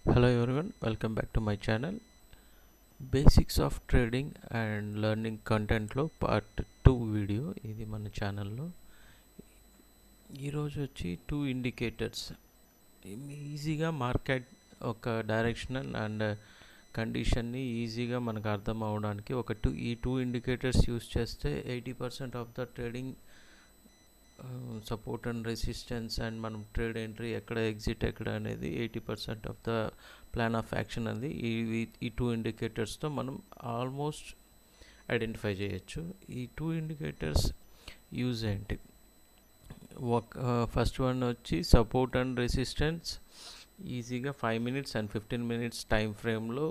Hello everyone, welcome back to my channel. Basics of trading and learning content లో part 2 video ఇది మన ఛానల్లో. ఈరోజు వచ్చి 2 ఇండికేటర్స్ ఈజీగా మార్కెట్ ఒక డైరెక్షనల్ అండ్ కండిషన్ని ఈజీగా మనకు అర్థం అవడానికి ఈ టూ ఇండికేటర్స్ యూస్ చేస్తే 80% of the trading support and resistance and మనం ట్రేడ్ ఎంట్రీ ఎక్కడ ఎగ్జిట్ ఎక్కడ అనేది 80% of the plan of action అనేది ఈ టూ ఇండికేటర్స్తో మనం ఆల్మోస్ట్ ఐడెంటిఫై చేయొచ్చు. ఈ టూ ఇండికేటర్స్ యూజ్ ఏంటి? ఫస్ట్ వన్ వచ్చి సపోర్ట్ అండ్ రెసిస్టెన్స్ ఈజీగా 5 minutes అండ్ 15 minutes టైం ఫ్రేమ్లో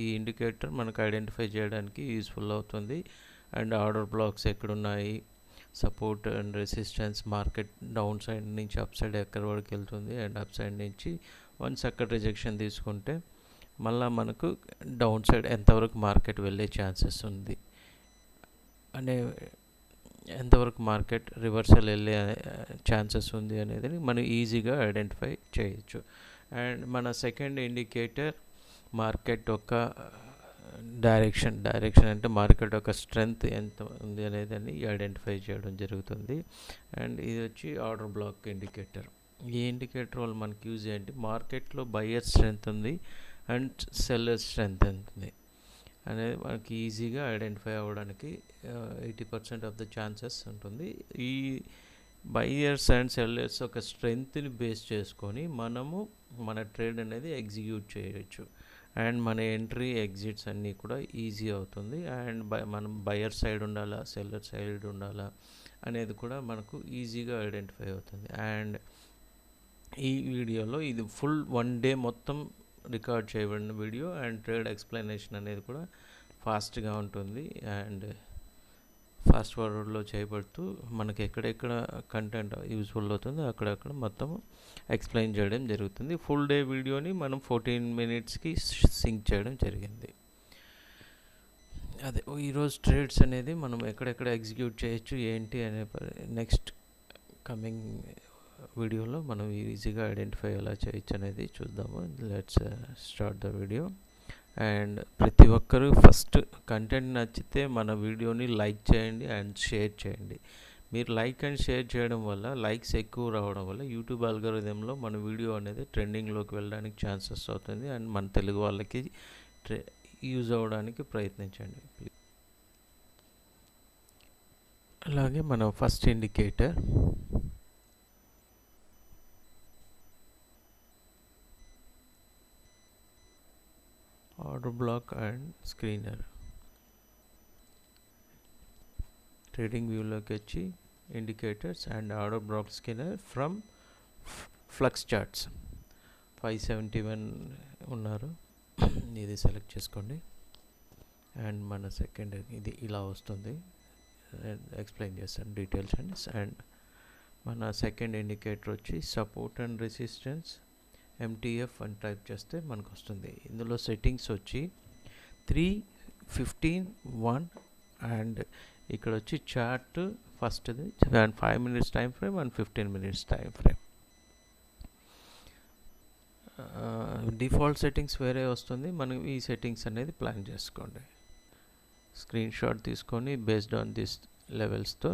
ఈ ఇండికేటర్ మనకు ఐడెంటిఫై చేయడానికి యూస్ఫుల్ అవుతుంది. అండ్ ఆర్డర్ బ్లాక్స్ ఎక్కడున్నాయి, support and resistance, market down side నుంచి అప్ సైడ్ ఎక్కడి వరకు వెళ్తుంది అండ్ అప్ సైడ్ నుంచి వన్స్ అక్కడ రిజెక్షన్ తీసుకుంటే మళ్ళీ మనకు డౌన్ సైడ్ ఎంతవరకు మార్కెట్ వెళ్ళే ఛాన్సెస్ ఉంది అనే ఎంతవరకు మార్కెట్ రివర్సల్ వెళ్ళే ఛాన్సెస్ ఉంది అనేది మనం ఈజీగా ఐడెంటిఫై చేయొచ్చు. అండ్ మన సెకండ్ ఇండికేటర్ మార్కెట్ యొక్క డైరెక్షన్ అంటే మార్కెట్ యొక్క స్ట్రెంగ్త్ ఎంత ఉంది అనేది ఐడెంటిఫై చేయడం జరుగుతుంది. అండ్ ఇది వచ్చి ఆర్డర్ బ్లాక్ ఇండికేటర్. ఈ ఇండికేటర్ వల్ల మనకి యూజ్ ఏంటి, మార్కెట్లో బయ్యర్ స్ట్రెంగ్త్ ఉంది అండ్ సెల్లర్ స్ట్రెంగ్త్ ఎంత ఉంది అనేది మనకి ఈజీగా ఐడెంటిఫై అవ్వడానికి 80% ఆఫ్ ద ఛాన్సెస్ ఉంటుంది. ఈ బయ్యర్స్ అండ్ సెల్లర్స్ ఒక స్ట్రెంగ్త్ని బేస్ చేసుకొని మనము మన ట్రేడ్ అనేది ఎగ్జిక్యూట్ చేయొచ్చు అండ్ మన ఎంట్రీ ఎగ్జిట్స్ అన్నీ కూడా ఈజీ అవుతుంది. అండ్ మనం బయర్ సైడ్ ఉండాలా సెల్లర్ సైడ్ ఉండాలా అనేది కూడా మనకు ఈజీగా ఐడెంటిఫై అవుతుంది. అండ్ ఈ వీడియోలో ఇది ఫుల్ 1 day మొత్తం రికార్డ్ చేయబడిన వీడియో అండ్ ట్రేడ్ ఎక్స్ప్లెనేషన్ అనేది కూడా ఫాస్ట్గా ఉంటుంది అండ్ ఫాస్ట్ ఫార్వర్డ్లో చేయబడుతూ మనకి ఎక్కడెక్కడ కంటెంట్ యూస్ఫుల్ అవుతుందో అక్కడక్కడ మొత్తం ఎక్స్ప్లెయిన్ చేయడం జరుగుతుంది. ఫుల్ డే వీడియోని మనం 14 minutesకి సింక్ చేయడం జరిగింది. అదే ఈరోజు ట్రేడ్స్ అనేది మనం ఎక్కడెక్కడ ఎగ్జిక్యూట్ చేయొచ్చు ఏంటి అనే నెక్స్ట్ కమింగ్ వీడియోలో మనం ఈజీగా ఐడెంటిఫై ఎలా చేయొచ్చు అనేది చూద్దాము. Let's start the video. And ప్రతి ఒక్కరూ ఫస్ట్ కంటెంట్ నచ్చితే మన వీడియోని లైక్ చేయండి అండ్ షేర్ చేయండి. మీరు లైక్ అండ్ షేర్ చేయడం వల్ల లైక్స్ ఎక్కువ రావడం వల్ల యూట్యూబ్ అల్గోరిథంలో మన వీడియో అనేది ట్రెండింగ్లోకి వెళ్ళడానికి ఛాన్సెస్ అవుతుంది అండ్ మన తెలుగు వాళ్ళకి యూజ్ అవ్వడానికి ప్రయత్నించండి. అలాగే మన first indicator order block and screener. Trading వ్యూలోకి వచ్చి indicators and order block screener from flux charts 571 ఉన్నారు, ఇది సెలెక్ట్ చేసుకోండి. అండ్ మన సెకండ్ ఇది ఇలా వస్తుంది, ఎక్స్ప్లెయిన్ చేస్తాను డీటెయిల్స్ అండ్ మన సెకండ్ ఇండికేటర్ వచ్చి సపోర్ట్ అండ్ రెసిస్టెన్స్ MTF అని టైప్ చేస్తే మనకు వస్తుంది. ఇందులో సెట్టింగ్స్ వచ్చి 3, 15, 1 అండ్ ఇక్కడ వచ్చి చార్ట్ ఫస్ట్ది and 5 minutes time frame and 15 minutes time frame. Default settings వేరే వస్తుంది, మనం ఈ సెట్టింగ్స్ అనేది ప్లాన్ చేసుకోండి. స్క్రీన్ షాట్ తీసుకొని బేస్డ్ ఆన్ దిస్ లెవెల్స్తో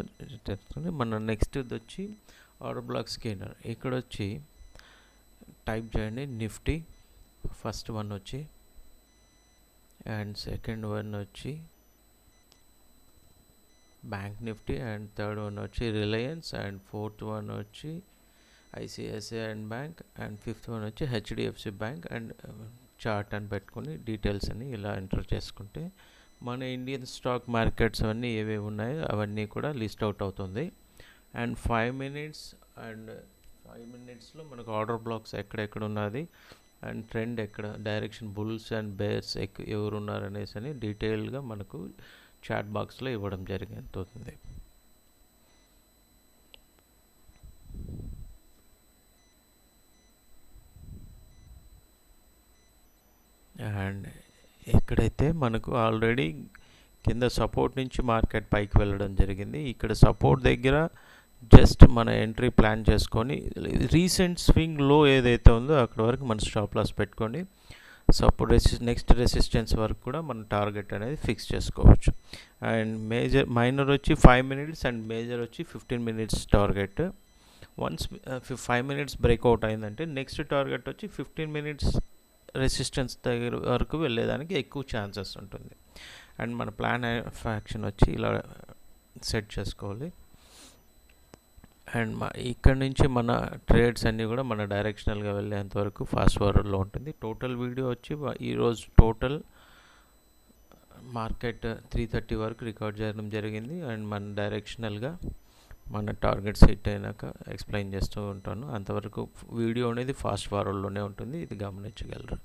తెలుసుకొని మన నెక్స్ట్ వచ్చి ఆర్డర్ బ్లాక్ స్కానర్. ఇక్కడ వచ్చి టైప్ చేయండి నిఫ్టీ, ఫస్ట్ వన్ వచ్చి అండ్ సెకండ్ వన్ వచ్చి bank Nifty and third one వచ్చి రిలయన్స్ అండ్ ఫోర్త్ వన్ వచ్చి ICICI and bank and fifth one వచ్చి HDFC బ్యాంక్ అండ్ చార్ట్ అని పెట్టుకొని డీటెయిల్స్ అని ఇలా ఎంటర్ చేసుకుంటే మన ఇండియన్ స్టాక్ మార్కెట్స్ అవన్నీ ఏవేవి ఉన్నాయో అవన్నీ కూడా లిస్ట్ అవుట్ అవుతుంది. అండ్ 5 minutes అండ్ 5 minutesలో మనకు ఆర్డర్ బ్లాక్స్ ఎక్కడెక్కడ ఉన్నది అండ్ ట్రెండ్ ఎక్కడ, డైరెక్షన్ బుల్స్ అండ్ బేర్స్ ఎవరు ఉన్నారు అనేసి అని డీటెయిల్గా మనకు చాట్ బాక్స్లో ఇవ్వడం జరుగుతుంది. అండ్ ఎక్కడైతే మనకు ఆల్రెడీ కింద సపోర్ట్ నుంచి మార్కెట్ పైకి వెళ్ళడం జరిగింది, ఇక్కడ సపోర్ట్ దగ్గర జస్ట్ మన ఎంట్రీ ప్లాన్ చేసుకొని రీసెంట్ స్వింగ్ లో ఏదైతే ఉందో అక్కడ వరకు మన స్టాప్ లాస్ పెట్టుకొని సపోర్ట్ నెక్స్ట్ రెసిస్టెన్స్ వరకు కూడా మన టార్గెట్ అనేది ఫిక్స్ చేసుకోవచ్చు. అండ్ మైనర్ వచ్చి 5 మినిట్స్ అండ్ మేజర్ వచ్చి 15 minutes target. Once 5 minutes breakout అయిందంటే నెక్స్ట్ టార్గెట్ వచ్చి 15 మినిట్స్ రెసిస్టెన్స్ దగ్గర వరకు వెళ్ళేదానికి ఎక్కువ ఛాన్సెస్ ఉంటుంది. అండ్ మన ప్లాన్ ఆఫ్ యాక్షన్ వచ్చి ఇలా సెట్ చేసుకోవాలి. అండ్ ఇక్కడ నుంచి మన ట్రేడ్స్ అన్నీ కూడా మన డైరెక్షనల్గా వెళ్ళేంత వరకు ఫాస్ట్ ఫార్వర్డ్లో ఉంటుంది. టోటల్ వీడియో వచ్చి ఈరోజు టోటల్ మార్కెట్ 3:30 వరకు రికార్డ్ చేయడం జరిగింది. అండ్ మన డైరెక్షనల్గా మన టార్గెట్స్ హిట్ అయినాక ఎక్స్ప్లెయిన్ చేస్తూ ఉంటాను. అంతవరకు వీడియో అనేది ఫాస్ట్ ఫార్వర్డ్లోనే ఉంటుంది, ఇది గమనించగలరు.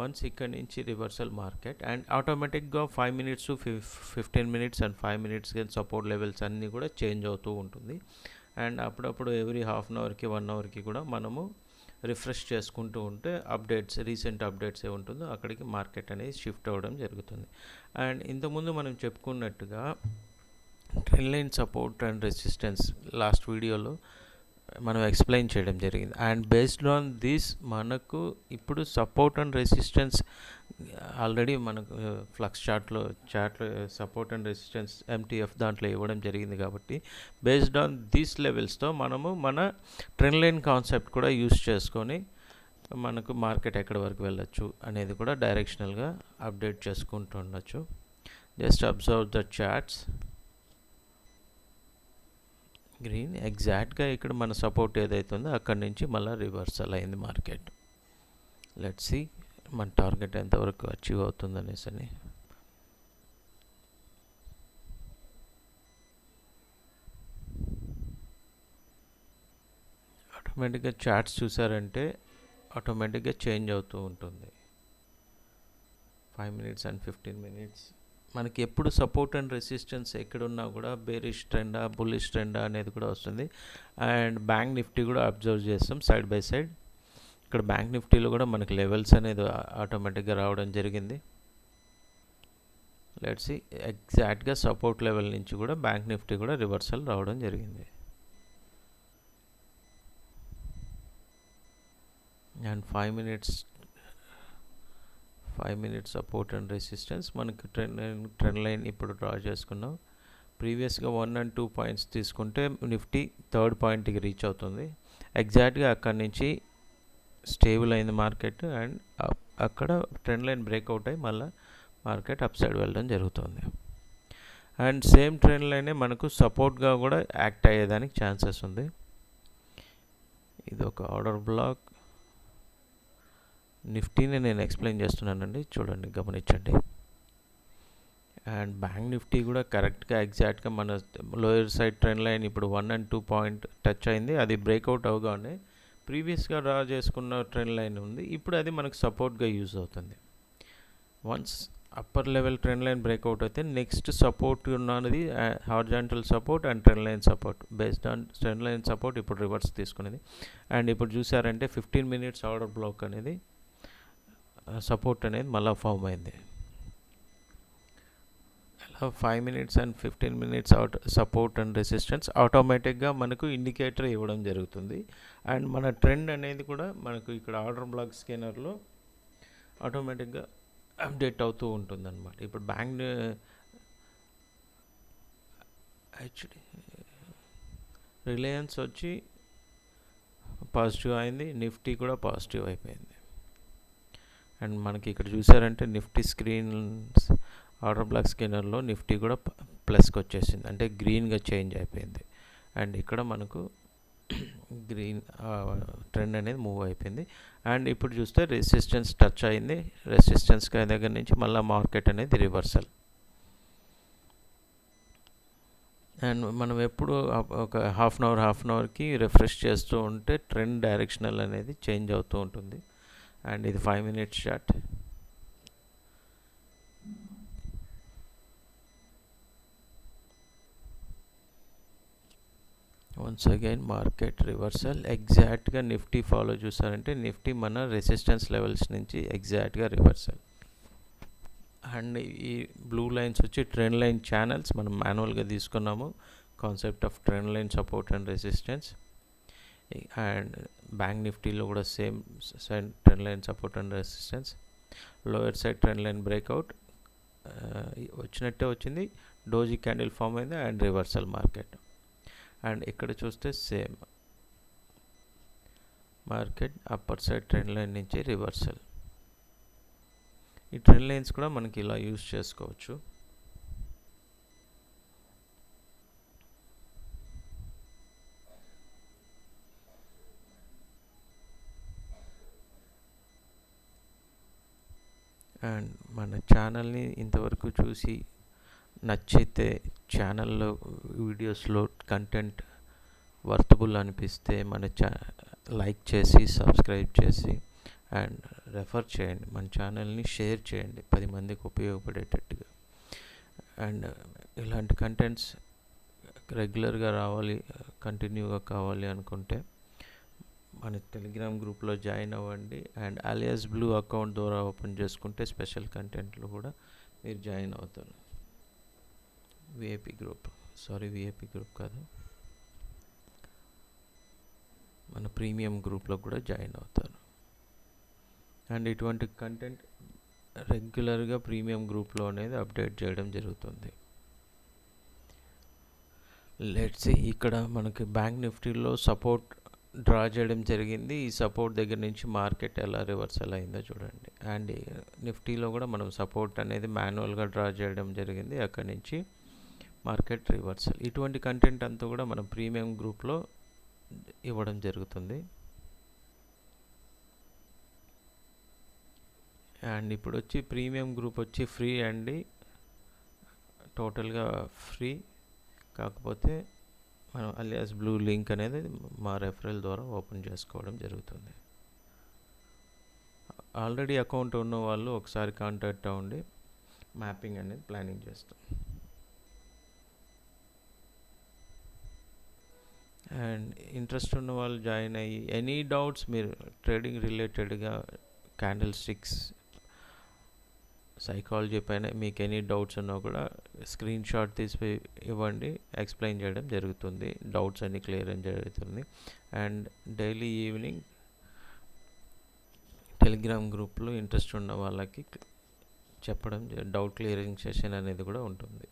వన్స్ ఇక్కడ నుంచి రివర్సల్ మార్కెట్ అండ్ ఆటోమేటిక్గా 5 minutes to 15 minutes and 5 minutes support levels అన్నీ కూడా చేంజ్ అవుతూ ఉంటుంది. అండ్ అప్పుడప్పుడు ఎవ్రీ హాఫ్ అన్ అవర్కి 1 అవర్కి కూడా మనము రిఫ్రెష్ చేసుకుంటూ ఉంటే అప్డేట్స్ రీసెంట్ అప్డేట్స్ ఏ ఉంటుందో అక్కడికి మార్కెట్ అనేది షిఫ్ట్ అవ్వడం జరుగుతుంది. అండ్ ఇంతకుముందు మనం చెప్పుకున్నట్టుగా trend line support and resistance last వీడియోలో మనం ఎక్స్ప్లెయిన్ చేయడం జరిగింది. అండ్ బేస్డ్ ఆన్ దిస్ మనకు ఇప్పుడు సపోర్ట్ అండ్ రెసిస్టెన్స్ ఆల్రెడీ మనకు ఫ్లక్స్ చార్ట్లో సపోర్ట్ అండ్ రెసిస్టెన్స్ ఎంటీఎఫ్ దాంట్లో ఇవ్వడం జరిగింది. కాబట్టి బేస్డ్ ఆన్ దీస్ లెవెల్స్తో మనము మన ట్రెండ్ లైన్ కాన్సెప్ట్ కూడా యూస్ చేసుకొని మనకు మార్కెట్ ఎక్కడి వరకు వెళ్ళొచ్చు అనేది కూడా డైరెక్షనల్గా అప్డేట్ చేసుకుంటూ ఉండొచ్చు. Just observe the charts. Green ఎగ్జాక్ట్గా ఇక్కడ మన సపోర్ట్ ఏదైతే ఉందో అక్కడి నుంచి మళ్ళీ రివర్సల్ అయింది మార్కెట్. లెట్స్ సీ మన టార్గెట్ ఎంతవరకు అచీవ్ అవుతుంది అనేసి అని. ఆటోమేటిక్గా చార్ట్స్ చూసారంటే ఆటోమేటిక్గా చేంజ్ అవుతూ ఉంటుంది. 5 మినిట్స్ అండ్ 15 మినిట్స్ మనకి ఎప్పుడు సపోర్ట్ అండ్ రెసిస్టెన్స్ ఎక్కడున్నా కూడా బేరిష్ ట్రెండా బుల్లిష్ ట్రెండా అనేది కూడా వస్తుంది. అండ్ బ్యాంక్ నిఫ్టీ కూడా అబ్జర్వ్ చేస్తాం సైడ్ బై సైడ్. ఇక్కడ బ్యాంక్ నిఫ్టీలో కూడా మనకి లెవెల్స్ అనేది ఆటోమేటిక్గా రావడం జరిగింది. లెట్స్ సీ ఎగ్జాక్ట్గా సపోర్ట్ లెవెల్ నుంచి కూడా బ్యాంక్ నిఫ్టీ కూడా రివర్సల్ రావడం జరిగింది. And 5 minutes support and resistance మనకి ట్రెండ్ లైన్ ఇప్పుడు డ్రా చేసుకున్నాం. ప్రీవియస్గా 1 and 2 పాయింట్స్ తీసుకుంటే నిఫ్టీ థర్డ్ పాయింట్కి రీచ్ అవుతుంది. ఎగ్జాక్ట్గా అక్కడి నుంచి స్టేబుల్ అయింది మార్కెట్. అండ్ అక్కడ ట్రెండ్ లైన్ బ్రేక్అవుట్ అయ్యి మళ్ళీ మార్కెట్ అప్ సైడ్ వెళ్ళడం జరుగుతుంది. అండ్ సేమ్ ట్రెండ్ లైనే మనకు సపోర్ట్గా కూడా యాక్ట్ అయ్యేదానికి ఛాన్సెస్ ఉంది. ఇది ఒక ఆర్డర్ బ్లాక్. నిఫ్టీని నేను ఎక్స్ప్లెయిన్ చేస్తున్నానండి, చూడండి గమనించండి. అండ్ బ్యాంక్ నిఫ్టీ కూడా కరెక్ట్గా ఎగ్జాక్ట్గా మన లోయర్ సైడ్ ట్రెండ్ లైన్ ఇప్పుడు 1 and 2 పాయింట్ టచ్ అయింది. అది బ్రేక్అవుట్ అవగానే ప్రీవియస్గా డ్రా చేసుకున్న ట్రెండ్ లైన్ ఉంది, ఇప్పుడు అది మనకు సపోర్ట్గా యూజ్ అవుతుంది. Once upper level trend line breakout అయితే నెక్స్ట్ సపోర్ట్ ఉన్నది horizontal support and trend line support. Based on trend line support ఇప్పుడు రివర్స్ తీసుకునేది. అండ్ ఇప్పుడు చూసారంటే 15 మినిట్స్ ఆర్డర్ బ్లాక్ అనేది సపోర్ట్ అనేది మళ్ళీ ఫామ్ అయింది. అలా 5 minutes and 15 minutes support and resistance ఆటోమేటిక్గా మనకు ఇండికేటర్ ఇవ్వడం జరుగుతుంది. అండ్ మన ట్రెండ్ అనేది కూడా మనకు ఇక్కడ ఆర్డర్ బ్లాక్ స్కానర్లో ఆటోమేటిక్గా అప్డేట్ అవుతూ ఉంటుంది అన్నమాట. ఇప్పుడు బ్యాంక్ యాక్చువల్లీ రిలయన్స్ వచ్చి పాజిటివ్ అయింది, నిఫ్టీ కూడా పాజిటివ్ అయిపోయింది. అండ్ మనకి ఇక్కడ చూసారంటే నిఫ్టీ స్క్రీన్ ఆర్డర్ బ్లాక్ స్కానర్లో నిఫ్టీ కూడా ప్లస్కి వచ్చేసింది, అంటే గ్రీన్గా చేంజ్ అయిపోయింది. అండ్ ఇక్కడ మనకు గ్రీన్ ట్రెండ్ అనేది మూవ్ అయిపోయింది. అండ్ ఇప్పుడు చూస్తే రెసిస్టెన్స్ టచ్ అయింది, రెసిస్టెన్స్ దగ్గర నుంచి మళ్ళీ మార్కెట్ అనేది రివర్సల్. అండ్ మనం ఎప్పుడు ఒక హాఫ్ అన్ అవర్కి రిఫ్రెష్ చేస్తూ ఉంటే ట్రెండ్ డైరెక్షనల్ అనేది చేంజ్ అవుతూ ఉంటుంది. అండ్ ఇది 5 minutes chart. Once again market reversal. ఎగ్జాక్ట్గా నిఫ్టీ ఫాలో చూసారంటే నిఫ్టీ మన రెసిస్టెన్స్ లెవెల్స్ నుంచి ఎగ్జాక్ట్గా రివర్సల్. అండ్ ఈ బ్లూ లైన్స్ వచ్చి ట్రెండ్ లైన్ ఛానల్స్ మనం మాన్యువల్గా తీసుకున్నాము. Concept of trend line support and resistance. And bank నిఫ్టీలో కూడా same trend line support and resistance. Lower side trend line breakout వచ్చినట్టే వచ్చింది, డోజీ క్యాండిల్ ఫామ్ అయింది అండ్ రివర్సల్ మార్కెట్. అండ్ ఇక్కడ చూస్తే same market upper side trend line నుంచి reversal. ఈ trend lines కూడా మనకి ఇలా యూజ్ చేసుకోవచ్చు. అండ్ మన ఛానల్ని ఇంతవరకు చూసి నచ్చితే, ఛానల్లో వీడియోస్లో కంటెంట్ వర్తబుల్ అనిపిస్తే మన లైక్ చేసి సబ్స్క్రైబ్ చేసి అండ్ రెఫర్ చేయండి. మన ఛానల్ని షేర్ చేయండి 10 మందికి ఉపయోగపడేటట్టుగా. అండ్ ఇలాంటి కంటెంట్స్ రెగ్యులర్గా రావాలి, కంటిన్యూగా కావాలి అనుకుంటే మన టెలిగ్రామ్ గ్రూప్లో జాయిన్ అవ్వండి. అండ్ అలియాస్ బ్లూ అకౌంట్ ద్వారా ఓపెన్ చేసుకుంటే స్పెషల్ కంటెంట్లు కూడా మీరు జాయిన్ అవుతారు. విఐపి గ్రూప్ కాదు, మన ప్రీమియం గ్రూప్లో కూడా జాయిన్ అవుతారు. అండ్ ఇటువంటి కంటెంట్ రెగ్యులర్గా ప్రీమియం గ్రూప్లో అనేది అప్డేట్ చేయడం జరుగుతుంది. లెట్స్ సీ, ఇక్కడ మనకి బ్యాంక్ నిఫ్టీలో సపోర్ట్ డ్రా చేయడం జరిగింది. ఈ సపోర్ట్ దగ్గర నుంచి మార్కెట్ ఎలా రివర్సల్ అయిందో చూడండి. అండ్ నిఫ్టీలో కూడా మనం సపోర్ట్ అనేది మాన్యువల్గా డ్రా చేయడం జరిగింది, అక్కడి నుంచి మార్కెట్ రివర్సల్. ఇటువంటి కంటెంట్ అంతా కూడా మనం ప్రీమియం గ్రూప్లో ఇవ్వడం జరుగుతుంది. అండ్ ఇప్పుడు వచ్చి ప్రీమియం గ్రూప్ వచ్చి ఫ్రీ అండి, టోటల్గా ఫ్రీ. కాకపోతే మనం అలియాస్ బ్లూ లింక్ అనేది మా రెఫరల్ ద్వారా ఓపెన్ చేసుకోవడం జరుగుతుంది. ఆల్రెడీ అకౌంట్ ఉన్న వాళ్ళు ఒకసారి కాంటాక్ట్ అవ్వండి, మ్యాపింగ్ అనేది ప్లానింగ్ చేస్తాం. అండ్ ఇంట్రెస్ట్ ఉన్న వాళ్ళు జాయిన్ అయ్యి ఎనీ డౌట్స్ మీరు ట్రేడింగ్ రిలేటెడ్గా, క్యాండిల్ స్టిక్స్, సైకాలజీ పైన మీకు ఎనీ డౌట్స్ ఉన్నా కూడా స్క్రీన్ షాట్ తీసి ఇవ్వండి, ఎక్స్ప్లెయిన్ చేయడం జరుగుతుంది, డౌట్స్ అన్ని క్లియర్ అని జరుగుతుంది. అండ్ డైలీ ఈవినింగ్ టెలిగ్రామ్ గ్రూప్లో ఇంట్రెస్ట్ ఉన్న వాళ్ళకి చెప్పడం, డౌట్ క్లియరింగ్ సెషన్ అనేది కూడా ఉంటుంది.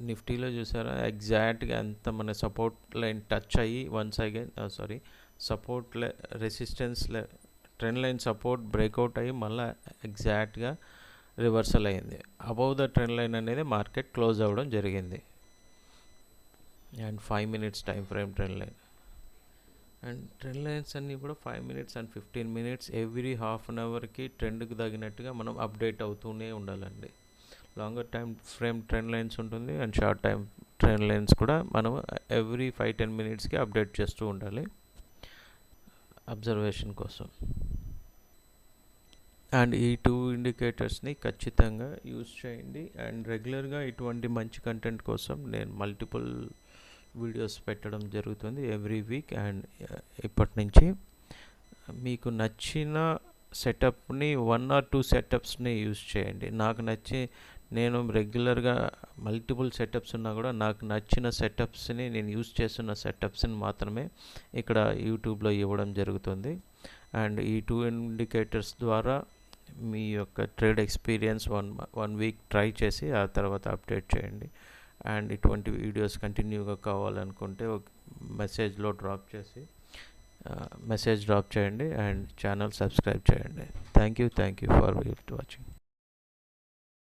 నిఫ్టీలో చూసారా ఎగ్జాక్ట్గా అంత మన సపోర్ట్ లైన్ టచ్ అయ్యి once again support resistance trend line support breakout అయ్యి మళ్ళీ ఎగ్జాక్ట్గా రివర్సల్ అయ్యింది. అబౌవ్ ద ట్రెండ్ లైన్ అనేది మార్కెట్ క్లోజ్ అవ్వడం జరిగింది. And 5 minutes time frame trend line. And trend lines అన్నీ కూడా 5 minutes and 15 minutes every half an అవర్కి ట్రెండ్కి తగినట్టుగా మనం అప్డేట్ అవుతూనే ఉండాలండి. Longer time frame trend lines ఉంటుంది and short time trend lines కూడా మనం ఎవ్రీ 5-10 minutesకి అప్డేట్ చేస్తూ ఉండాలి అబ్జర్వేషన్ కోసం. అండ్ ఈ 2 ఇండికేటర్స్ని ఖచ్చితంగా యూజ్ చేయండి. అండ్ రెగ్యులర్గా ఇటువంటి మంచి కంటెంట్ కోసం నేను మల్టిపుల్ వీడియోస్ పెట్టడం జరుగుతుంది ఎవ్రీ వీక్. అండ్ ఇప్పటి నుంచి మీకు నచ్చిన సెటప్ని 1 or 2 సెటప్స్ని యూజ్ చేయండి. నాకు నచ్చి నేను రెగ్యులర్గా మల్టిపుల్ సెటప్స్ ఉన్నా కూడా నాకు నచ్చిన సెటప్స్ని, నేను యూజ్ చేస్తున్న సెటప్స్ని మాత్రమే ఇక్కడ యూట్యూబ్లో ఇవ్వడం జరుగుతుంది. అండ్ ఈ 2 ఇండికేటర్స్ ద్వారా మీ యొక్క ట్రేడ్ ఎక్స్పీరియన్స్ 1 week ట్రై చేసి ఆ తర్వాత అప్డేట్ చేయండి. అండ్ ఇటువంటి వీడియోస్ కంటిన్యూగా కావాలనుకుంటే ఒక మెసేజ్ డ్రాప్ చేయండి అండ్ ఛానల్ సబ్స్క్రైబ్ చేయండి. Thank you for watching.